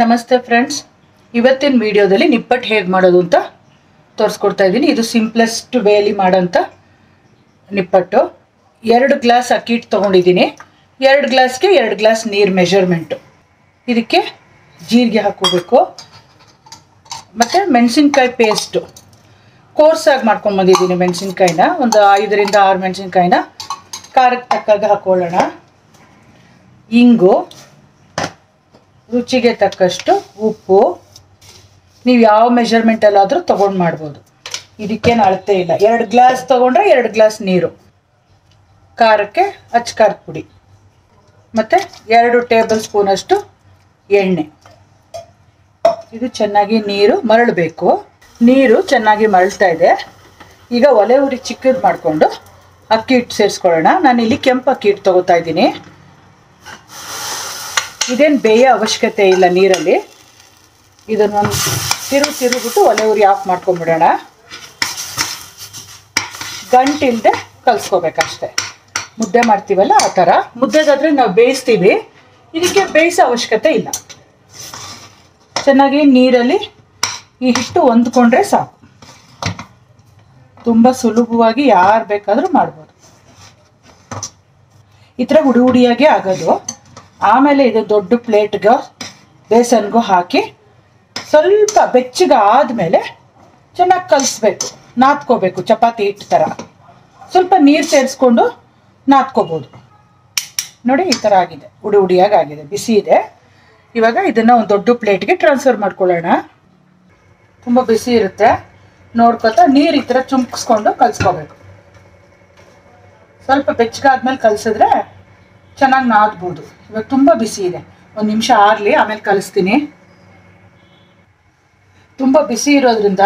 ನಮಸ್ತೆ ಫ್ರೆಂಡ್ಸ್, ಇವತ್ತಿನ ವಿಡಿಯೋದಲ್ಲಿ ನಿಪ್ಪಟ್ಟು ಹೇಗೆ ಮಾಡೋದು ಅಂತ ತೋರಿಸ್ಕೊಡ್ತಾ ಇದ್ದೀನಿ. ಇದು ಸಿಂಪ್ಲೆಸ್ಟ್ ವೇಲಿ ಮಾಡೋಂಥ ನಿಪ್ಪಟ್ಟು. 2 ಗ್ಲಾಸ್ ಅಕ್ಕಿ ಹಿಟ್ಟು ತೊಗೊಂಡಿದ್ದೀನಿ. 2 ಗ್ಲಾಸ್ಗೆ 2 ಗ್ಲಾಸ್ ನೀರು ಮೆಷರ್ಮೆಂಟು. ಇದಕ್ಕೆ ಜೀರಿಗೆ ಹಾಕೋಬೇಕು ಮತ್ತು ಮೆಣಸಿನ್ಕಾಯಿ ಪೇಸ್ಟು ಕೋರ್ಸಾಗಿ ಮಾಡ್ಕೊಂಡ್ಬಂದಿದ್ದೀನಿ. ಮೆಣಸಿನ್ಕಾಯಿನ ಒಂದು 5 ರಿಂದ 6 ಮೆಣಸಿನ್ಕಾಯಿನ ಖಾರಕ್ಕೆ ತಕ್ಕಾಗ ಹಾಕೊಳ್ಳೋಣ. ಇಂಗು, ರುಚಿಗೆ ತಕ್ಕಷ್ಟು ಉಪ್ಪು, ನೀವು ಯಾವ ಮೆಷರ್ಮೆಂಟಲ್ಲಾದರೂ ತೊಗೊಂಡು ಮಾಡ್ಬೋದು. ಇದಕ್ಕೇನು ಅಳತೆ ಇಲ್ಲ. 2 ಗ್ಲಾಸ್ ತೊಗೊಂಡ್ರೆ 2 ಗ್ಲಾಸ್ ನೀರು, ಖಾರಕ್ಕೆ ಅಚ್ಚಕಾರದ ಪುಡಿ ಮತ್ತು 2 ಟೇಬಲ್ ಸ್ಪೂನಷ್ಟು ಎಣ್ಣೆ. ಇದು ಚೆನ್ನಾಗಿ ನೀರು ಮರಳಬೇಕು. ನೀರು ಚೆನ್ನಾಗಿ ಮರಳ್ತಾ ಇದೆ. ಈಗ ಒಲೆ ಉರಿ ಚಿಕ್ಕದು ಮಾಡಿಕೊಂಡು ಅಕ್ಕಿ ಹಿಟ್ಟು ಸೇರಿಸ್ಕೊಳ್ಳೋಣ. ನಾನಿಲ್ಲಿ ಕೆಂಪು ಅಕ್ಕಿ ಹಿಟ್ಟು ತೊಗೋತಾ ಇದ್ದೀನಿ. ಇದೇನು ಬೇಯೋ ಅವಶ್ಯಕತೆ ಇಲ್ಲ ನೀರಲ್ಲಿ. ಇದನ್ನೊಂದು ತಿರುಗಿಬಿಟ್ಟು ಒಲೆ ಉರಿ ಆಫ್ ಮಾಡ್ಕೊಂಬಿಡೋಣ. ಗಂಟಿಲ್ಲದೆ ಕಲಿಸ್ಕೋಬೇಕಷ್ಟೆ. ಮುದ್ದೆ ಮಾಡ್ತೀವಲ್ಲ ಆ ಥರ. ಮುದ್ದೆಗಾದರೆ ನಾವು ಬೇಯಿಸ್ತೀವಿ, ಇದಕ್ಕೆ ಬೇಯಿಸೋ ಅವಶ್ಯಕತೆ ಇಲ್ಲ. ಚೆನ್ನಾಗಿ ನೀರಲ್ಲಿ ಈ ಹಿಟ್ಟು ಹೊಂದ್ಕೊಂಡ್ರೆ ಸಾಕು. ತುಂಬ ಸುಲಭವಾಗಿ ಯಾರು ಬೇಕಾದರೂ ಮಾಡ್ಬೋದು. ಈ ಥರ ಹುಡಿ ಹುಡಿಯಾಗೆ ಆಗೋದು. ಆಮೇಲೆ ಇದು ದೊಡ್ಡ ಪ್ಲೇಟ್ಗೆ ಬೇಸನ್ಗೂ ಹಾಕಿ ಸ್ವಲ್ಪ ಬೆಚ್ಚಗೆ ಆದಮೇಲೆ ಚೆನ್ನಾಗಿ ಕಲಿಸ್ಬೇಕು, ನಾದ್ಕೋಬೇಕು. ಚಪಾತಿ ಹಿಟ್ಟು ಥರ ಸ್ವಲ್ಪ ನೀರು ಸೇರಿಸ್ಕೊಂಡು ನಾದ್ಕೋಬೋದು. ನೋಡಿ, ಈ ಥರ ಆಗಿದೆ, ಹುಡಿ ಹುಡಿಯಾಗಿ ಆಗಿದೆ, ಬಿಸಿ ಇದೆ. ಇವಾಗ ಇದನ್ನು ಒಂದು ದೊಡ್ಡ ಪ್ಲೇಟ್ಗೆ ಟ್ರಾನ್ಸ್ಫರ್ ಮಾಡ್ಕೊಳ್ಳೋಣ. ತುಂಬ ಬಿಸಿ ಇರುತ್ತೆ, ನೋಡ್ಕೊತಾ ನೀರು ಈ ಥರ ಚುಮ್ಕಿಸ್ಕೊಂಡು ಕಲಿಸ್ಕೋಬೇಕು. ಸ್ವಲ್ಪ ಬೆಚ್ಚಗಾದ್ಮೇಲೆ ಕಲಿಸಿದ್ರೆ ಚೆನ್ನಾಗಿ ನಾದ್ಬೋದು. ಇವಾಗ ತುಂಬ ಬಿಸಿ ಇದೆ, 1 ನಿಮಿಷ ಆರಲಿ, ಆಮೇಲೆ ಕಲಿಸ್ತೀನಿ. ತುಂಬ ಬಿಸಿ ಇರೋದ್ರಿಂದ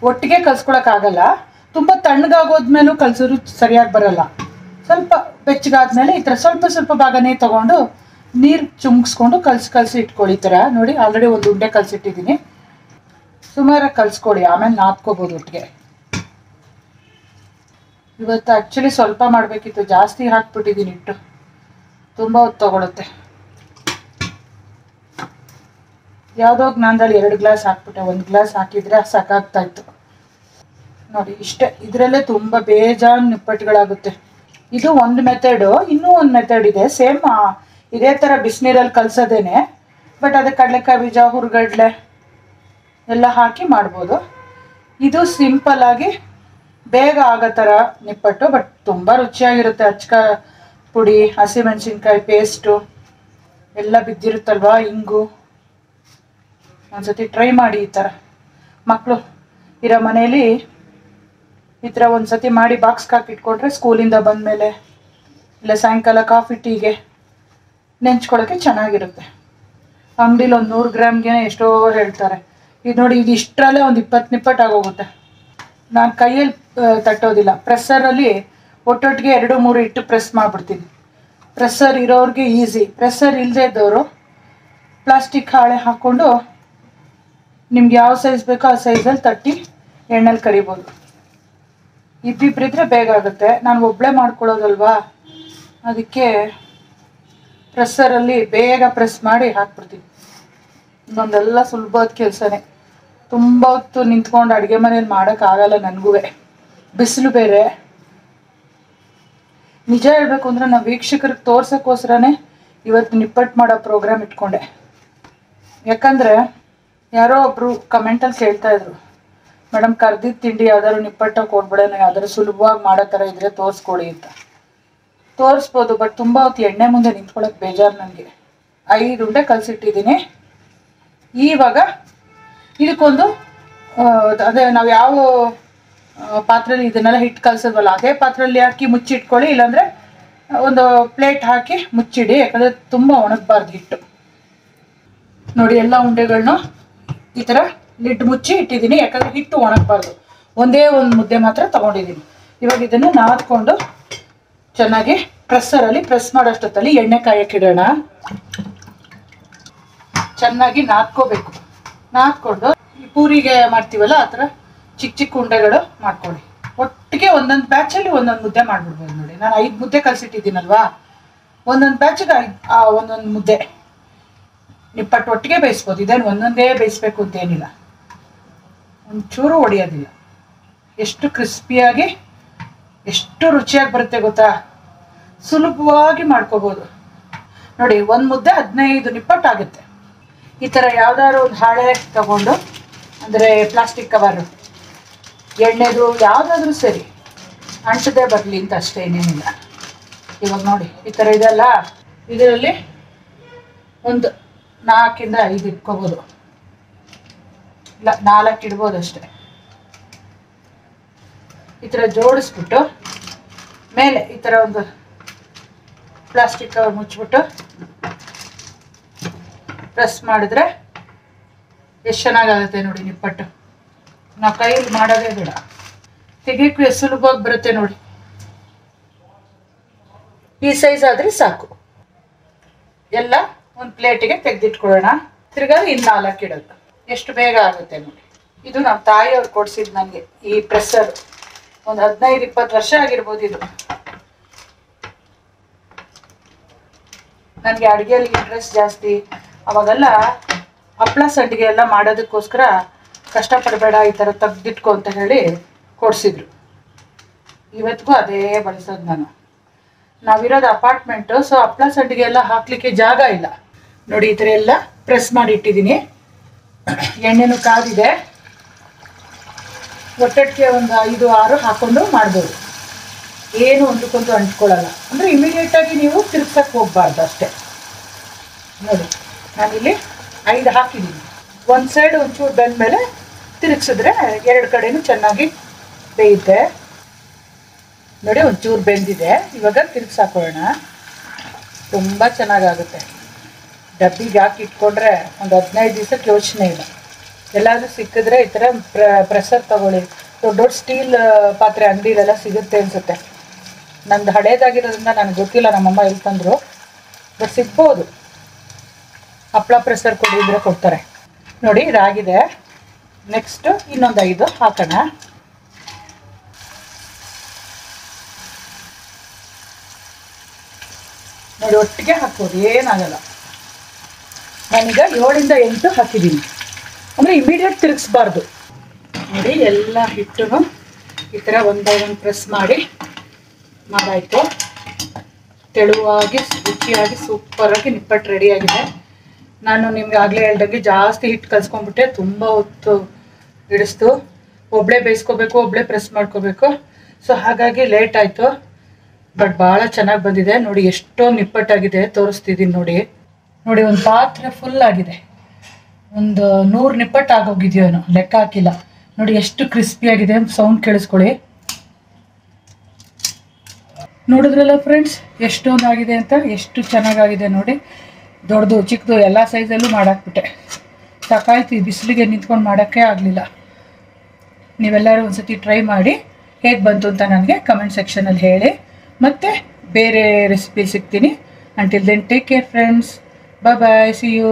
ಒಟ್ಟಿಗೆ ಕಲಿಸ್ಕೊಳಕ್ಕಾಗಲ್ಲ. ತುಂಬ ತಣ್ಣಗಾಗೋದ್ಮೇಲೂ ಕಲಿಸಿದ್ರು ಸರಿಯಾಗಿ ಬರಲ್ಲ. ಸ್ವಲ್ಪ ಬೆಚ್ಚಗಾದ್ಮೇಲೆ ಈ ಥರ ಸ್ವಲ್ಪ ಸ್ವಲ್ಪ ಭಾಗನೇ ತೊಗೊಂಡು ನೀರು ಚುಮ್ಕಿಸ್ಕೊಂಡು ಕಲಸಿ ಇಟ್ಕೊಳ್ಳಿ. ಈ ಥರ ನೋಡಿ, ಆಲ್ರೆಡಿ ಒಂದು ಉಂಡೆ ಕಲಸಿಟ್ಟಿದ್ದೀನಿ. ಸುಮಾರಾಗಿ ಕಲಿಸ್ಕೊಳ್ಳಿ, ಆಮೇಲೆ ನಾದ್ಕೋಬೋದು ಒಟ್ಟಿಗೆ. ಇವತ್ತು ಆ್ಯಕ್ಚುಲಿ ಸ್ವಲ್ಪ ಮಾಡಬೇಕಿತ್ತು, ಜಾಸ್ತಿ ಹಾಕ್ಬಿಟ್ಟಿದ್ದೀನಿ ಹಿಟ್ಟು. ತುಂಬ ಹೊತ್ತು ತಗೊಳುತ್ತೆ. ಯಾವುದೋ ಜ್ಞಾನದಲ್ಲಿ 2 ಗ್ಲಾಸ್ ಹಾಕ್ಬಿಟ್ಟೆ. 1 ಗ್ಲಾಸ್ ಹಾಕಿದರೆ ಸಾಕಾಗ್ತಾಯಿತ್ತು. ನೋಡಿ ಇಷ್ಟೇ. ಇದರಲ್ಲೇ ತುಂಬ ಬೇಜಾನ್ ನಿಪ್ಪಟ್ಟುಗಳಾಗುತ್ತೆ. ಇದು ಒಂದು ಮೆಥಡು. ಇನ್ನೂ ಒಂದು ಮೆಥಡ್ ಇದೆ, ಸೇಮ್ ಇದೇ ಥರ ಬಿಸಿನೀರಲ್ಲಿ ಕಲಸೋದೇನೆ. ಬಟ್ ಅದಕ್ಕೆ ಕಡಲೆಕಾಯಿ ಬೀಜ, ಹುರ್ಗಡ್ಲೆ ಎಲ್ಲ ಹಾಕಿ ಮಾಡ್ಬೋದು. ಇದು ಸಿಂಪಲ್ಲಾಗಿ ಬೇಗ ಆಗೋ ಥರ ನಿಪ್ಪಟ್ಟು, ಬಟ್ ತುಂಬ ರುಚಿಯಾಗಿರುತ್ತೆ. ಅಚ್ಚಕಾಯಿ ಪುಡಿ, ಹಸಿಮೆಣಸಿನ್ಕಾಯಿ ಪೇಸ್ಟು ಎಲ್ಲ ಬಿದ್ದಿರುತ್ತಲ್ವ, ಇಂಗು. ಒಂದ್ಸತಿ ಟ್ರೈ ಮಾಡಿ. ಈ ಥರ ಮಕ್ಕಳು ಇರೋ ಮನೇಲಿ ಈ ಥರ ಒಂದ್ಸತಿ ಮಾಡಿ ಬಾಕ್ಸ್ಗೆ ಹಾಕಿಟ್ಕೊಂಡ್ರೆ ಸ್ಕೂಲಿಂದ ಬಂದಮೇಲೆ ಇಲ್ಲ ಸಾಯಂಕಾಲ ಕಾಫಿ ಟೀಗೆ ನೆಂಚ್ಕೊಳ್ಳೋಕ್ಕೆ ಚೆನ್ನಾಗಿರುತ್ತೆ. ಅಂಗಡಿಲಿ ಒಂದು 100 ಗ್ರಾಮ್ಗೆ ಎಷ್ಟೋ ಹೇಳ್ತಾರೆ. ಇದು ನೋಡಿ, ಇದು ಇಷ್ಟರಲ್ಲೇ ಒಂದು 20 ನಿಪ್ಪಟ್ಟು ಆಗೋಗುತ್ತೆ. ನಾನು ಕೈಯಲ್ಲಿ ತಟ್ಟೋದಿಲ್ಲ, ಪ್ರೆಸ್ಸರಲ್ಲಿ ಒಟ್ಟೊಟ್ಟಿಗೆ 2-3 ಇಟ್ಟು ಪ್ರೆಸ್ ಮಾಡಿಬಿಡ್ತೀನಿ. ಪ್ರೆಸ್ಸರ್ ಇರೋರಿಗೆ ಈಸಿ. ಪ್ರೆಸ್ಸರ್ ಇಲ್ಲದೆ ಇದ್ದವರು ಪ್ಲಾಸ್ಟಿಕ್ ಹಾಳೆ ಹಾಕ್ಕೊಂಡು ನಿಮ್ಗೆ ಯಾವ ಸೈಜ್ ಬೇಕೋ ಆ ಸೈಜಲ್ಲಿ ತಟ್ಟಿ ಎಣ್ಣೆಲಿ ಕರಿಬೋದು. ಇಬ್ಬಿಬ್ಬರಿದ್ರೆ ಬೇಗ ಆಗುತ್ತೆ. ನಾನು ಒಬ್ಬಳೇ ಮಾಡ್ಕೊಳ್ಳೋದಲ್ವಾ, ಅದಕ್ಕೆ ಪ್ರೆಸ್ಸರಲ್ಲಿ ಬೇಗ ಪ್ರೆಸ್ ಮಾಡಿ ಹಾಕ್ಬಿಡ್ತೀನಿ. ಇನ್ನೊಂದೆಲ್ಲ ಸುಲಭವಾದ ಕೆಲಸನೇ. ತುಂಬ ಹೊತ್ತು ನಿಂತ್ಕೊಂಡು ಅಡುಗೆ ಮನೇಲಿ ಮಾಡೋಕ್ಕಾಗಲ್ಲ ನನಗೂ, ಬಿಸಿಲು ಬೇರೆ. ನಿಜ ಹೇಳಬೇಕು ಅಂದರೆ ನಾವು ವೀಕ್ಷಕರಿಗೆ ತೋರ್ಸೋಕ್ಕೋಸ್ಕರನೇ ಇವತ್ತು ನಿಪ್ಪಟ್ಟು ಮಾಡೋ ಪ್ರೋಗ್ರಾಮ್ ಇಟ್ಕೊಂಡೆ. ಯಾಕಂದರೆ ಯಾರೋ ಒಬ್ಬರು ಕಮೆಂಟಲ್ಲಿ ಕೇಳ್ತಾಯಿದ್ರು, ಮೇಡಮ್ ಕರ್ದಿದ್ದು ತಿಂಡಿ ಯಾವ್ದಾದ್ರು ನಿಪ್ಪಟ್ಟಕ್ಕೆ ಕೊಡ್ಬಿಡೋಣ, ಯಾವ್ದಾದ್ರು ಸುಲಭವಾಗಿ ಮಾಡೋ ಥರ ಇದ್ದರೆ ತೋರಿಸ್ಕೊಡಿ ಅಂತ. ತೋರಿಸ್ಬೋದು, ಬಟ್ ತುಂಬ ಹೊತ್ತು ಎಣ್ಣೆ ಮುಂದೆ ನಿಂತ್ಕೊಳ್ಳೋಕೆ ಬೇಜಾರು ನನಗೆ. 5 ಉಂಡೆ ಕಲಸಿಟ್ಟಿದ್ದೀನಿ. ಇವಾಗ ಇದಕ್ಕೊಂದು ಅದೇ ನಾವು ಯಾವ ಪಾತ್ರೆಯಲ್ಲಿ ಇದನ್ನೆಲ್ಲ ಹಿಟ್ಟು ಕಲಸಿದ್ವಲ್ಲ ಅದೇ ಪಾತ್ರೆಯಲ್ಲಿ ಹಾಕಿ ಮುಚ್ಚಿಟ್ಕೊಳ್ಳಿ. ಇಲ್ಲಾಂದರೆ ಒಂದು ಪ್ಲೇಟ್ ಹಾಕಿ ಮುಚ್ಚಿಡಿ, ಯಾಕಂದರೆ ತುಂಬ ಒಣಗಬಾರ್ದು ಹಿಟ್ಟು. ನೋಡಿ, ಎಲ್ಲ ಉಂಡೆಗಳನ್ನ ಈ ಥರ ಲಿಡ್ ಮುಚ್ಚಿ ಇಟ್ಟಿದ್ದೀನಿ, ಯಾಕಂದರೆ ಹಿಟ್ಟು ಒಣಗಬಾರ್ದು. ಒಂದೇ ಒಂದು ಮುದ್ದೆ ಮಾತ್ರ ತೊಗೊಂಡಿದ್ದೀನಿ. ಇವಾಗ ಇದನ್ನು ನಾದ್ಕೊಂಡು ಚೆನ್ನಾಗಿ ಪ್ರೆಸ್ಸರಲ್ಲಿ ಪ್ರೆಸ್ ಮಾಡೋಷ್ಟೊತ್ತಲ್ಲಿ ಎಣ್ಣೆ ಕಾಯಕ್ಕಿಡೋಣ. ಚೆನ್ನಾಗಿ ನಾದ್ಕೋಬೇಕು. ನಾದ್ಕೊಂಡು ಈ ಪೂರಿಗೆ ಮಾಡ್ತೀವಲ್ಲ ಆ ಥರ ಚಿಕ್ಕ ಚಿಕ್ಕ ಉಂಡೆಗಳು ಮಾಡ್ಕೊಳ್ಳಿ. ಒಟ್ಟಿಗೆ ಒಂದೊಂದು ಬ್ಯಾಚಲ್ಲಿ ಒಂದೊಂದು ಮುದ್ದೆ ಮಾಡಿಬಿಡ್ಬೋದು. ನೋಡಿ, ನಾನು 5 ಮುದ್ದೆ ಕಲಸಿಟ್ಟಿದ್ದೀನಲ್ವಾ, ಒಂದೊಂದು ಬ್ಯಾಚಿಗೆ ಒಂದೊಂದು ಮುದ್ದೆ. ನಿಪ್ಪಟ್ಟು ಒಟ್ಟಿಗೆ ಬೇಯಿಸ್ಬೋದು, ಇದನ್ನು ಒಂದೊಂದೇ ಬೇಯಿಸ್ಬೇಕು ಅಂತೇನಿಲ್ಲ. ಒಂಚೂರು ಒಡೆಯೋದಿಲ್ಲ. ಎಷ್ಟು ಕ್ರಿಸ್ಪಿಯಾಗಿ ಎಷ್ಟು ರುಚಿಯಾಗಿ ಬರುತ್ತೆ ಗೊತ್ತಾ. ಸುಲಭವಾಗಿ ಮಾಡ್ಕೋಬೋದು ನೋಡಿ. ಒಂದು ಮುದ್ದೆ 15 ನಿಪ್ಪಟ್ಟು ಆಗುತ್ತೆ. ಈ ಥರ ಯಾವ್ದಾದ್ರು ಒಂದು ಹಾಳೆ ತಗೊಂಡು, ಅಂದರೆ ಪ್ಲಾಸ್ಟಿಕ್ ಕವರು, ಎಣ್ಣೆದು ಯಾವುದಾದ್ರೂ ಸರಿ, ಅಂಟದೇ ಬರಲಿ ಅಂತ ಅಷ್ಟೇ, ಏನೇನಿಲ್ಲ. ಇವಾಗ ನೋಡಿ ಈ ಥರ ಇದೆಲ್ಲ, ಇದರಲ್ಲಿ ಒಂದು 4 ಇಂದ 5 ಇಟ್ಕೋಬೋದು, ಇಲ್ಲ 4 ಇಡ್ಬೋದು ಅಷ್ಟೇ. ಈ ಥರ ಜೋಡಿಸ್ಬಿಟ್ಟು ಮೇಲೆ ಈ ಥರ ಒಂದು ಪ್ಲಾಸ್ಟಿಕ್ ಕವರ್ ಮುಚ್ಚಿಬಿಟ್ಟು ಪ್ರೆಸ್ ಮಾಡಿದ್ರೆ ಎಷ್ಟು ಚೆನ್ನಾಗಾಗುತ್ತೆ ನೋಡಿ ನಿಪ್ಪಟ್ಟು. ನಾವು ಕೈಯಲ್ಲಿ ಮಾಡೋದೇ ಬೇಡ, ತೆಗಿಯೋಕ್ಕೂ ಎಷ್ಟು ಸುಲಭವಾಗಿ ಬರುತ್ತೆ ನೋಡಿ. ಈ ಸೈಜ್ ಆದರೆ ಸಾಕು. ಎಲ್ಲ ಒಂದು ಪ್ಲೇಟಿಗೆ ತೆಗೆದಿಟ್ಕೊಳ್ಳೋಣ. ತಿರ್ಗಾ ಇನ್ನು 4 ಇಡೋದು, ಎಷ್ಟು ಬೇಗ ಆಗುತ್ತೆ ನೋಡಿ. ಇದು ನಮ್ಮ ತಾಯಿಯವ್ರು ಕೊಡ್ಸಿದ್ದು ನನಗೆ ಈ ಪ್ರೆಸ್ಸರ್. ಒಂದು 15-20 ವರ್ಷ ಆಗಿರ್ಬೋದು ಇದು. ನನಗೆ ಅಡುಗೆಯಲ್ಲಿ ಇಂಟ್ರೆಸ್ಟ್ ಜಾಸ್ತಿ. ಅವಾಗೆಲ್ಲ ಹಪ್ಪಳ ಸಂಡಿಗೆ ಎಲ್ಲ ಮಾಡೋದಕ್ಕೋಸ್ಕರ ಕಷ್ಟಪಡಬೇಡ, ಈ ಥರ ತೆಗ್ದಿಟ್ಕೊ ಅಂತ ಹೇಳಿ ಕೊಡಿಸಿದ್ರು. ಇವತ್ತಿಗೂ ಅದೇ ಬಳಸೋದು ನಾನು. ನಾವಿರೋದು ಅಪಾರ್ಟ್ಮೆಂಟು, ಸೊ ಹಪ್ಪಳ ಸಂಡಿಗೆ ಎಲ್ಲ ಹಾಕಲಿಕ್ಕೆ ಜಾಗ ಇಲ್ಲ ನೋಡಿ. ಈ ಥರ ಎಲ್ಲ ಪ್ರೆಸ್ ಮಾಡಿ ಇಟ್ಟಿದ್ದೀನಿ. ಎಣ್ಣೆನೂ ಕಾದಿದೆ. ಒಟ್ಟಕ್ಕೆ ಒಂದು 5-6 ಹಾಕ್ಕೊಂಡು ಮಾಡ್ಬೋದು. ಏನು ಒಂದಕ್ಕೊಂದು ಅಂಟ್ಕೊಳ್ಳಲ್ಲ. ಅಂದರೆ ಇಮಿಡಿಯೇಟಾಗಿ ನೀವು ತಿರ್ಗ್ಸಕ್ಕೆ ಹೋಗಬಾರ್ದು ಅಷ್ಟೇ. ನೋಡಿ ನಾನಿಲ್ಲಿ 5 ಹಾಕಿದ್ದೀನಿ. ಒಂದು ಸೈಡ್ ಒಂಚೂರು ಬೆಂದಮೇಲೆ ತಿರುಗಿಸಿದ್ರೆ 2 ಕಡೆನೂ ಚೆನ್ನಾಗಿ ಬೇಯುತ್ತೆ ನೋಡಿ. ಒಂಚೂರು ಬೆಂದಿದೆ. ಇವಾಗ ತಿರುಗಿಸಾಕೊಳ್ಳೋಣ. ತುಂಬ ಚೆನ್ನಾಗಾಗುತ್ತೆ. ಡಬ್ಬಿಗೆ ಹಾಕಿ ಇಟ್ಕೊಂಡ್ರೆ ಒಂದು 15 ದಿವಸಕ್ಕೆ ಯೋಚನೆ ಇಲ್ಲ. ಎಲ್ಲಾದರೂ ಸಿಕ್ಕಿದ್ರೆ ಈ ಥರ ಪ್ರೆಷರ್ ತೊಗೊಳ್ಳಿ. ದೊಡ್ಡ ದೊಡ್ಡ ಸ್ಟೀಲ್ ಪಾತ್ರೆ ಅಂಗಡಿಲೆಲ್ಲ ಸಿಗುತ್ತೆ ಅನಿಸುತ್ತೆ. ನಂದು ಹಳೇದಾಗಿರೋದ್ರಿಂದ ನನಗೆ ಗೊತ್ತಿಲ್ಲ ನಮ್ಮಮ್ಮ ಎಲ್ಲಿ ತಂದರು, ಬಟ್ ಸಿಗ್ಬೋದು. ಹಪ್ಪಳ ಪ್ರೆಷರ್ ಕೊಡಿದ್ರೆ ಕೊಡ್ತಾರೆ ನೋಡಿ. ಇದಾಗಿದೆ. ನೆಕ್ಸ್ಟು ಇನ್ನೊಂದು 5 ಹಾಕೋಣ. ನೋಡಿ ಒಟ್ಟಿಗೆ ಹಾಕ್ಬೋದು, ಏನಾಗಲ್ಲ. ನಾನೀಗ 7 ಇಂದ 8 ಹಾಕಿದ್ದೀನಿ. ಅಂದರೆ ಇಮಿಡಿಯೇಟ್ ತಿರುಗಿಸ್ಬಾರ್ದು ನೋಡಿ. ಎಲ್ಲ ಹಿಟ್ಟನ್ನು ಈ ಥರ ಒಂದು ಪ್ರೆಸ್ ಮಾಡಾಯಿತು. ತೆಳುವಾಗಿ ರುಚಿಯಾಗಿ ಸೂಪರಾಗಿ ನಿಪ್ಪಟ್ಟು ರೆಡಿಯಾಗಿದೆ. ನಾನು ನಿಮ್ಗೆ ಆಗಲೇ ಹೇಳ್ದಂಗೆ ಜಾಸ್ತಿ ಹಿಟ್ಟು ಕಲಿಸ್ಕೊಂಡ್ಬಿಟ್ಟೆ, ತುಂಬ ಹೊತ್ತು ಹಿಡಿಸ್ತು. ಒಬ್ಬಳೇ ಬೇಯಿಸ್ಕೋಬೇಕು, ಒಬ್ಬಳೇ ಪ್ರೆಸ್ ಮಾಡ್ಕೋಬೇಕು. ಸೊ ಹಾಗಾಗಿ ಲೇಟ್ ಆಯಿತು. ಬಟ್ ಭಾಳ ಚೆನ್ನಾಗಿ ಬಂದಿದೆ ನೋಡಿ. ಎಷ್ಟೊಂದು ನಿಪ್ಪಟ್ಟಾಗಿದೆ, ತೋರಿಸ್ತಿದ್ದೀನಿ ನೋಡಿ. ನೋಡಿ ಒಂದು ಪಾತ್ರೆ ಫುಲ್ ಆಗಿದೆ. ಒಂದು 100 ನಿಪ್ಪಟ್ಟು ಆಗೋಗಿದೆಯೋ ಏನೋ, ಲೆಕ್ಕ ಹಾಕಿಲ್ಲ ನೋಡಿ. ಎಷ್ಟು ಕ್ರಿಸ್ಪಿಯಾಗಿದೆ, ಸೌಂಡ್ ಕೇಳಿಸ್ಕೊಳ್ಳಿ. ನೋಡಿದ್ರಲ್ಲ ಫ್ರೆಂಡ್ಸ್ ಎಷ್ಟೊಂದಾಗಿದೆ ಅಂತ, ಎಷ್ಟು ಚೆನ್ನಾಗಾಗಿದೆ ನೋಡಿ. ದೊಡ್ಡದು ಚಿಕ್ಕದು ಎಲ್ಲ ಸೈಜಲ್ಲೂ ಮಾಡಾಕ್ಬಿಟ್ಟೆ. ಸಾಕಾಯ್ತು, ಈ ಬಿಸಿಲಿಗೆ ನಿಂತ್ಕೊಂಡು ಮಾಡೋಕ್ಕೆ ಆಗಲಿಲ್ಲ. ನೀವೆಲ್ಲರೂ ಒಂದ್ಸತಿ ಟ್ರೈ ಮಾಡಿ ಹೇಗೆ ಬಂತು ಅಂತ ನನಗೆ ಕಮೆಂಟ್ ಸೆಕ್ಷನಲ್ಲಿ ಹೇಳಿ. ಮತ್ತು ಬೇರೆ ರೆಸಿಪಿ ಸಿಗ್ತೀನಿ. Until then take care friends. Bye bye, see you.